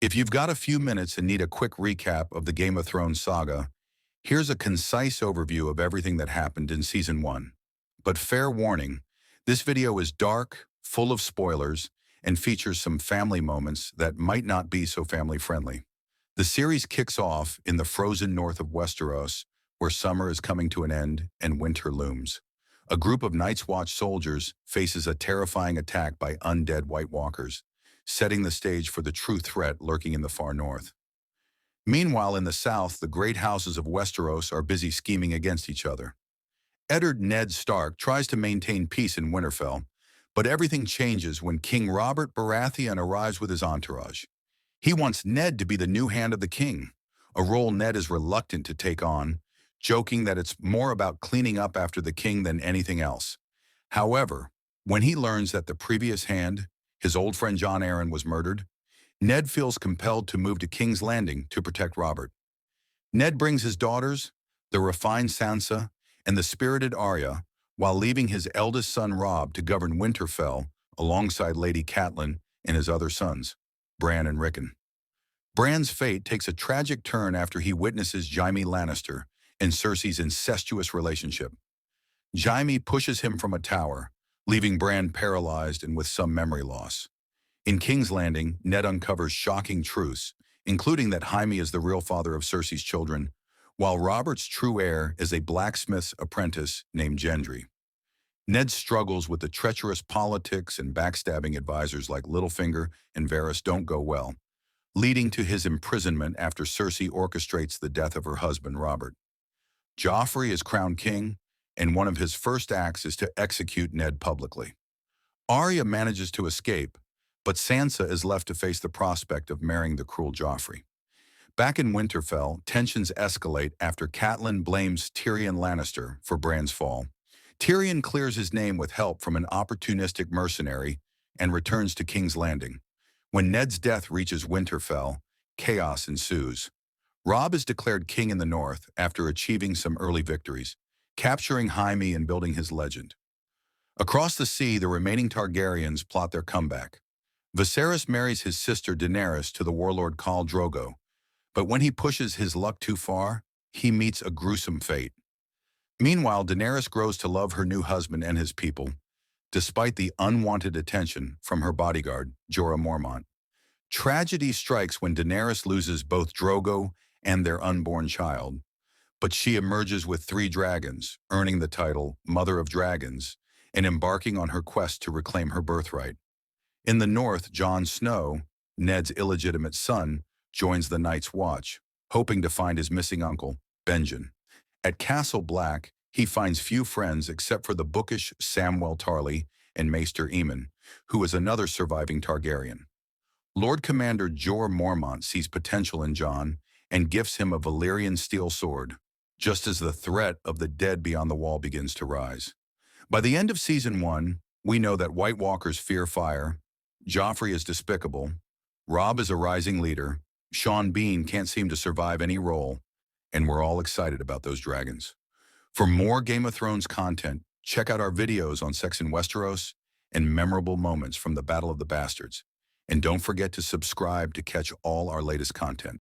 If you've got a few minutes and need a quick recap of the Game of Thrones saga, here's a concise overview of everything that happened in Season 1. But fair warning, this video is dark, full of spoilers, and features some family moments that might not be so family-friendly. The series kicks off in the frozen north of Westeros, where summer is coming to an end and winter looms. A group of Night's Watch soldiers faces a terrifying attack by undead White Walkers, setting the stage for the true threat lurking in the far north. Meanwhile, in the south, the great houses of Westeros are busy scheming against each other. Eddard Ned Stark tries to maintain peace in Winterfell, but everything changes when King Robert Baratheon arrives with his entourage. He wants Ned to be the new hand of the king, a role Ned is reluctant to take on, joking that it's more about cleaning up after the king than anything else. However, when he learns that the previous hand, his old friend Jon Arryn, was murdered, Ned feels compelled to move to King's Landing to protect Robert. Ned brings his daughters, the refined Sansa, and the spirited Arya, while leaving his eldest son Robb to govern Winterfell alongside Lady Catelyn and his other sons, Bran and Rickon. Bran's fate takes a tragic turn after he witnesses Jaime Lannister and Cersei's incestuous relationship. Jaime pushes him from a tower, leaving Bran paralyzed and with some memory loss. In King's Landing, Ned uncovers shocking truths, including that Jaime is the real father of Cersei's children, while Robert's true heir is a blacksmith's apprentice named Gendry. Ned struggles with the treacherous politics and backstabbing advisors like Littlefinger and Varys don't go well, leading to his imprisonment after Cersei orchestrates the death of her husband, Robert. Joffrey is crowned king, and one of his first acts is to execute Ned publicly. Arya manages to escape, but Sansa is left to face the prospect of marrying the cruel Joffrey. Back in Winterfell, tensions escalate after Catelyn blames Tyrion Lannister for Bran's fall. Tyrion clears his name with help from an opportunistic mercenary and returns to King's Landing. When Ned's death reaches Winterfell, chaos ensues. Robb is declared king in the north after achieving some early victories, capturing Jaime and building his legend. Across the sea, the remaining Targaryens plot their comeback. Viserys marries his sister Daenerys to the warlord Khal Drogo, but when he pushes his luck too far, he meets a gruesome fate. Meanwhile, Daenerys grows to love her new husband and his people, despite the unwanted attention from her bodyguard, Jorah Mormont. Tragedy strikes when Daenerys loses both Drogo and their unborn child, but she emerges with 3 dragons, earning the title Mother of Dragons, and embarking on her quest to reclaim her birthright. In the north, Jon Snow, Ned's illegitimate son, joins the Night's Watch, hoping to find his missing uncle, Benjen. At Castle Black, he finds few friends except for the bookish Samwell Tarly and Maester Aemon, who is another surviving Targaryen. Lord Commander Jorah Mormont sees potential in Jon and gifts him a Valyrian steel sword, just as the threat of the dead beyond the wall begins to rise. By the end of Season 1, we know that White Walkers fear fire, Joffrey is despicable, Robb is a rising leader, Sean Bean can't seem to survive any role, and we're all excited about those dragons. For more Game of Thrones content, check out our videos on Sex in Westeros and memorable moments from the Battle of the Bastards. And don't forget to subscribe to catch all our latest content.